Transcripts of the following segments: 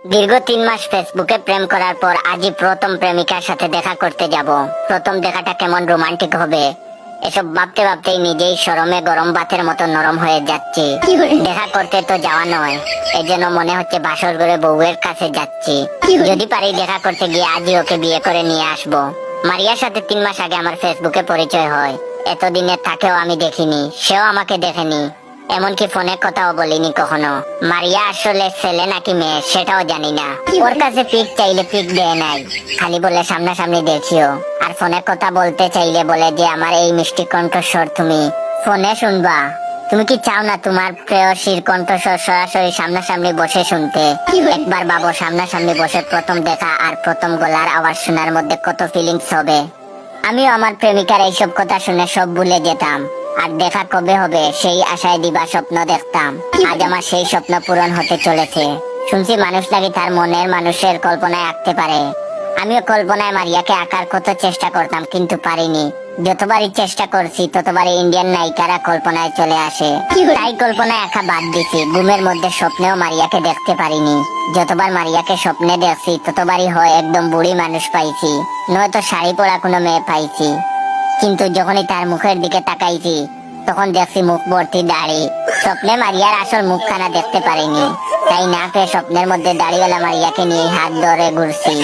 দীর্ঘ 3 মাস ফেসবুকে প্রেম করার পর আজই প্রথম প্রেমিকার সাথে দেখা করতে যাব। প্রথম দেখাটা কেমন রোমান্টিক হবে এসব ভাবতে ভাবতেই নিজেই শরমে গরম ভাতের মতো নরম হয়ে যাচ্ছি। দেখা করতে তো যাওয়া নয়, এজন্য মনে হচ্ছে বাসর ঘরে বউয়ের কাছে যাচ্ছি। যদি পারি দেখা করতে গিয়ে আজই ওকে বিয়ে করে নিয়ে আসবো। মারিয়ার সাথে 3 মাস আগে আমার ফেসবুকে পরিচয় হয়। এতদিনে তাকেও আমি দেখিনি, সেও আমাকে দেখেনি, এমনকি ফোনে কথাও বলিনি কখনো। মারিয়া আসলে ছেলে নাকি মেয়ে সেটাও জানি না। ওর কাছে পিক চাইলে পিক দেয় নাই, খালি বলে সামনাসামনি দেখিও। আর ফোনে কথা বলতে চাইলে বলে যে আমার এই মিষ্টি কণ্ঠস্বর তুমি ফোনে শুনবা। তুমি কি চাও না তোমার প্রেয়সীর কণ্ঠস্বর সরাসরি সামনাসামনি বসে শুনতে? একবার ভাবো, সামনাসামনি বসে প্রথম দেখা আর প্রথম গলার আওয়াজ শোনার মধ্যে কত ফিলিংস হবে। আমিও আমার প্রেমিকার এইসব কথা শুনে সব ভুলে যেতাম, আর দেখা কবে হবে সেই আশায় দিবা স্বপ্ন দেখতাম। আজ আমার সেই স্বপ্ন পূরণ হতে চলেছে। শুনছি মানুষ নাকি তার মনের মানুষের কল্পনায় আঁকতে পারে। আমিও কল্পনায় মারিয়াকে আঁকার কত চেষ্টা করতাম, কিন্তু পারিনি। যতবারই চেষ্টা করছি ততবারই ইন্ডিয়ান নায়িকারা কল্পনায় চলে আসে, তাই কল্পনায় আঁকা বাদ দিছি। ঘুমের মধ্যে স্বপ্নেও মারিয়াকে দেখতে পারিনি। যতবার মারিয়াকে স্বপ্নে দেখছি ততবারই হয় একদম বুড়ি মানুষ পাইছি, নয়তো শাড়ি পরা কোনো মেয়ে পাইছি। কিন্তু যখনই তার মুখের দিকে তাকাইছি তখন দেখছি মুখ ভর্তি দাড়ি। স্বপ্নে মারিয়ার আসল মুখখানা দেখতে পারিনি, তাই না পেয়ে স্বপ্নের মধ্যে দাড়িওয়ালা মারিয়াকে নিয়ে হাত ধরে ঘুরছি।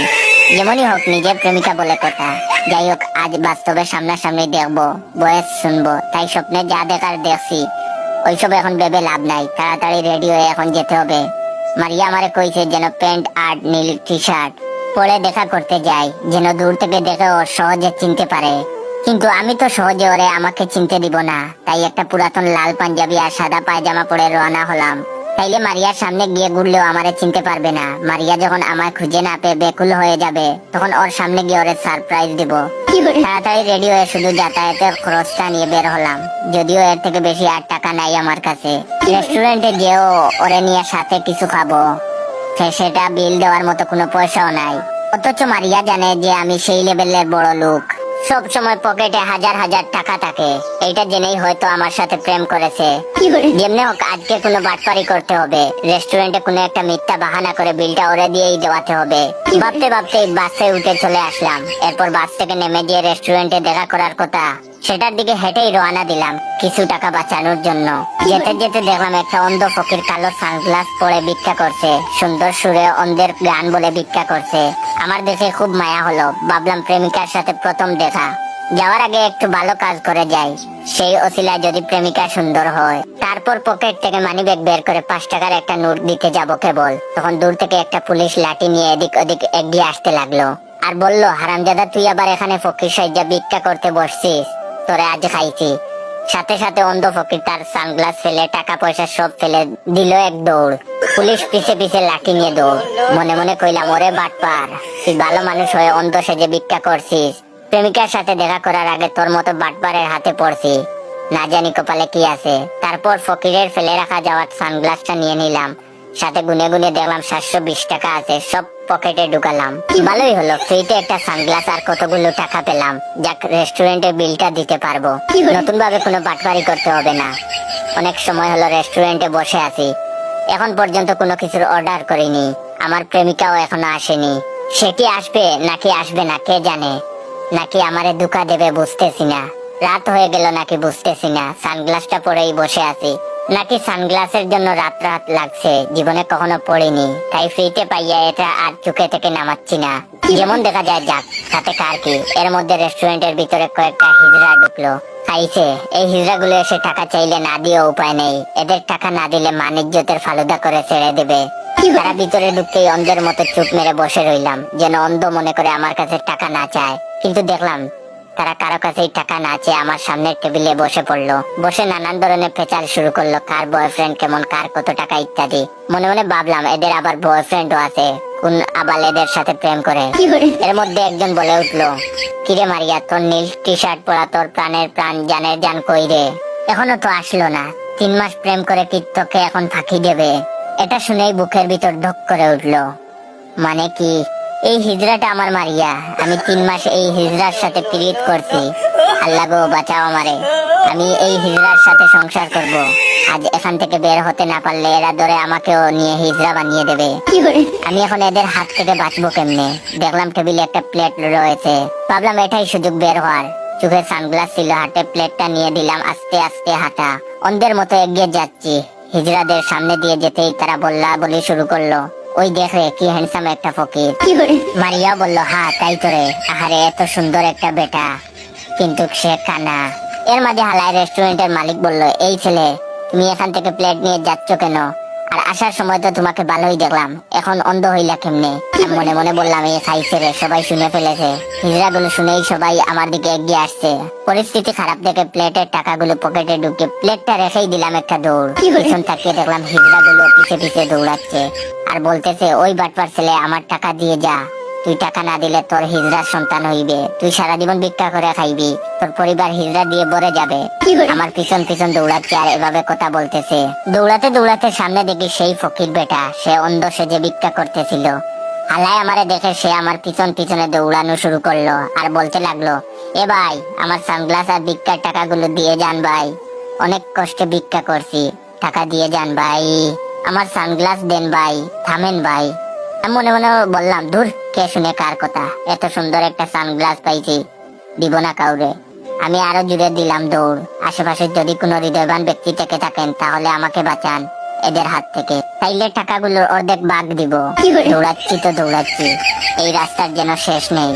যেমনই হোক নিজের প্রেমিকা বলে কথা। যাই হোক, আজ বাস্তবে সামনাসামনি দেখবো, বয়স শুনবো, তাই স্বপ্নে যা দেখার দেখছি ওইসব এখন ভেবে লাভ নাই। তাড়াতাড়ি রেডি হয়ে এখন যেতে হবে। মারিয়া আমারে কইছে যেন প্যান্ট আর নীল টি শার্ট পরে দেখা করতে যাই, যেন দূর থেকে দেখে ও সহজে চিনতে পারে। কিন্তু আমি তো সহজে ওরে আমাকে চিনতে দিব না, তাই একটা পুরাতন লাল পাঞ্জাবি আর সাদা পায়জামা পরে রওনা হলাম। তাইলে মারিয়ার সামনে গিয়ে ঘুরলেও আমারে চিনতে পারবে না। মারিয়া যখন আমায় খুঁজে না পেয়ে বেকুল হয়ে যাবে তখন ওর সামনে গিয়ে ওরে সারপ্রাইজ দিব। তাড়াতাড়ি রেডি হয়ে শুধু যাতায়াতের খরচটা নিয়ে বের হলাম, যদিও এর থেকে বেশি আর টাকা নাই আমার কাছে। রেস্টুরেন্টে গিয়েও ওরে নিয়ে সাথে কিছু খাবো, সেটা বিল দেওয়ার মতো কোনো পয়সাও নাই। অথচ মারিয়া জানে যে আমি সেই লেভেলের বড় লোক, সব সময় পকেটে হাজার হাজার টাকা থাকে। এইটা জেনেই হয়তো আমার সাথে প্রেম করেছে। যেমনি হোক আজকে কোনো বাটপারি করতে হবে। রেস্টুরেন্টে কোনো একটা মিথ্যা বাহানা করে বিলটা ওরে দিয়েই দেওয়াতে হবে। ভাবতে ভাবতে বাসে উঠে চলে আসলাম। এরপর বাস থেকে নেমে গিয়ে রেস্টুরেন্টে দেখা করার কথা, সেটার দিকে হেঁটেই রওনা দিলাম কিছু টাকা বাঁচানোর জন্য। যেতে যেতে দেখলাম একটা অন্ধ ফকির কালো সানগ্লাস পরে ভিক্ষা করছে, সুন্দর সুরে অন্ধের গান বলে ভিক্ষা করছে। আমার দেখে খুব মায়া হলো। ভাবলাম প্রেমিকার সাথে প্রথম দেখা, যাওয়ার আগে একটু ভালো কাজ করে যাই। সেই অছিলায় যদি প্রেমিকা সুন্দর হয়। তারপর পকেট থেকে মানিব্যাগ বের করে 5 টাকার একটা নোট দিতে যাব কেবল, তখন দূর থেকে একটা পুলিশ লাঠি নিয়ে এদিক ওদিক এগিয়ে আসতে লাগলো আর বলল, হারামজাদা তুই আবার এখানে ফকির সাহায্যে ভিক্ষা করতে বসছিস, তোরে আজ খাইছি। সাথে সাথে অন্ধ ফকির তার সানগ্লাস ফেলে টাকা পয়সা সব ফেলে দিল এক দৌড়। পুলিশ পিছে পিছে লাঠি নিয়ে দৌড়। মনে মনে কইলাম, ওরে বাটপার, তুই ভালো মানুষ হয়ে অন্ধ সেজে ভিক্ষা করছিস। প্রেমিকার সাথে দেখা করার আগে তোর মতো বাটপারের হাতে পড়ছি, না জানি কপালে কি আছে। তারপর ফকিরের ফেলে রাখা যাওয়ার সানগ্লাসটা নিয়ে নিলাম। সাথে গুনে গুনে দেখলাম 720 টাকা আছে, সব পকেটে ঢুকালাম। ভালোই হলো, ফ্রিতে একটা সানগ্লাস আর কতগুলো টাকা পেলাম। যাক, রেস্টুরেন্টের বিলটা দিতে পারবো, নতুন ভাবে কোনো বাটপারি করতে হবে না। অনেক সময় হলো রেস্টুরেন্টে বসে আছি, এখন পর্যন্ত কোনো কিছুর অর্ডার করিনি। আমার প্রেমিকাও এখনো আসেনি। সে কি আসবে নাকি আসবে না কে জানে, নাকি আমারে ধোঁকা দেবে বুঝতেছি না। রাত হয়ে গেল নাকি বুঝতেছি না। সানগ্লাসটা পরেই বসে আছি, নাকি সানগ্লাসের জন্য রাত রাত লাগছে। জীবনে কখনো পড়িনি, তাই ফ্রিতে পাইয়া এটা আর চোখে থেকে নামাচ্ছি না। যেমন দেখা যায় যাক, তাতে কার কি। এর মধ্যে রেস্টুরেন্টের ভিতরে কয়েকটা হিজড়া ঢুকলো, খাইছে। এই হিজড়া গুলো এসে টাকা চাইলে না দিয়েও উপায় নেই। এদের টাকা না দিলে মানিজ্যতের ফালুদা করে ছেড়ে দেবে। তারা ভিতরে ঢুকতেই অন্ধের মতো চুপ মেরে বসে রইলাম, যেন অন্ধ মনে করে আমার কাছে টাকা না চায়। কিন্তু দেখলাম তারা কারো কাছেই টাকা না চেয়ে আমার সামনের টেবিলে বসে পড়লো। বসে নানান ধরনের পেঁচাল শুরু করলো, কার বয়ফ্রেন্ড কেমন, কার কত টাকা ইত্যাদি। মনে মনে ভাবলাম এদের আবার বয়ফ্রেন্ডও আছে, কোন আবাল এদের সাথে প্রেম করে। এর মধ্যে একজন বলে উঠলো, কিরে মারিয়া, তোর নীল টি শার্ট পরা তোর প্রাণের প্রাণ জানের জান কই রে? এখনো তো আসলো না। 3 মাস প্রেম করে কি তোকে এখন ফাঁকি দেবে? এটা শুনেই বুকের ভিতর ধক করে উঠলো। মানে কি, এই হিজড়াটা আমার মারিয়া? আমি 3 মাস এই হিজড়ার সাথে পিরিত করছি। আল্লাহ গো বাঁচাও আমারে, আমি এই হিজড়ার সাথে সংসার করব। আজ এখান থেকে বের হতে না পারলে এরা ধরে আমাকেও নিয়ে হিজড়া বানিয়ে দেবে। আমি এখন এদের হাত থেকে বাঁচবো কেমনে? দেখলাম টেবিলে একটা প্লেট রয়েছে, ভাবলাম এটাই সুযোগ বের হওয়ার। চোখে সানগ্লাস ছিল, হাতে প্লেটটা নিয়ে দিলাম, আস্তে আস্তে হাঁটা, অন্ধের মতো এগিয়ে যাচ্ছি। হিজড়াদের সামনে দিয়ে যেতেই তারা বললা বলি শুরু করলো, ওই দেখ রে কি হ্যান্ডসাম একটা ফকির। মারিয়া বলল, হ্যাঁ তাই তো রে, আহারে এত সুন্দর একটা বেটা, কিন্তু সে কানা। এর মাঝে হালাই রেস্টুরেন্টের মালিক বলল, এই ছেলে তুমি এখান থেকে প্লেট নিয়ে যাচ্ছ কেন? আর আসার সময় তো তোমাকে ভালোই দেখলাম, এখন অন্ধ হইলা কেমনে? আমি মনে মনে বললাম, এই খাইছে রে, সবাই শুনে ফেলেছে। হিজড়াগুলো শুনেই সবাই আমার দিকে এগিয়ে আসছে। পরিস্থিতি খারাপ দেখে প্লেটের টাকাগুলো পকেটে ঢুকে প্লেটটা রেখেই দিলাম একটা দৌড়। পিছন তাকিয়ে দেখলাম হিজড়াগুলো পিছে পিছে দৌড়াচ্ছে আর বলতেছে, ওই বাটপার ছেলে, আমার টাকা দিয়ে যা, তুই টাকা না দিলে তোর হিজড়ার সন্তান হইবে, তুই সারা জীবন ভিক্ষা করে খাইবি, তোর পরিবার হিজড়া দিয়ে ভরে যাবে। আমার পিছন পিছন দৌড়াচ্ছে আর এভাবে কথা বলতেছে। দৌড়াতে দৌড়াতে সামনে দেখি সেই ফকির বেটা, সে অন্ধ সেজে ভিক্ষা করতেছিল। হালাই আমারে দেখে সে আমার পিছন পিছনে দৌড়ানো শুরু করলো আর বলতে লাগলো, এ ভাই, আমার সানগ্লাস আর ভিক্ষার টাকাগুলো দিয়ে যান ভাই, অনেক কষ্টে ভিক্ষা করছি, টাকা দিয়ে যান ভাই, আমার সানগ্লাস দেন ভাই, থামেন ভাই। আমি মনে মনে বললাম, ধুর, কে শুনে কার কথা, এত সুন্দর একটা সানগ্লাস পাইছি, দিব না কাউরে। আমি আরো জুড়ে দিলাম দৌড়। আশেপাশে যদি কোনো হৃদয়বান ব্যক্তি থেকে থাকেন তাহলে আমাকে বাঁচান এদের হাত থেকে, তাইলে টাকাগুলোর অর্ধেক ভাগ দিব। দৌড়াচ্ছি তো দৌড়াচ্ছি, এই রাস্তার যেন শেষ নেই।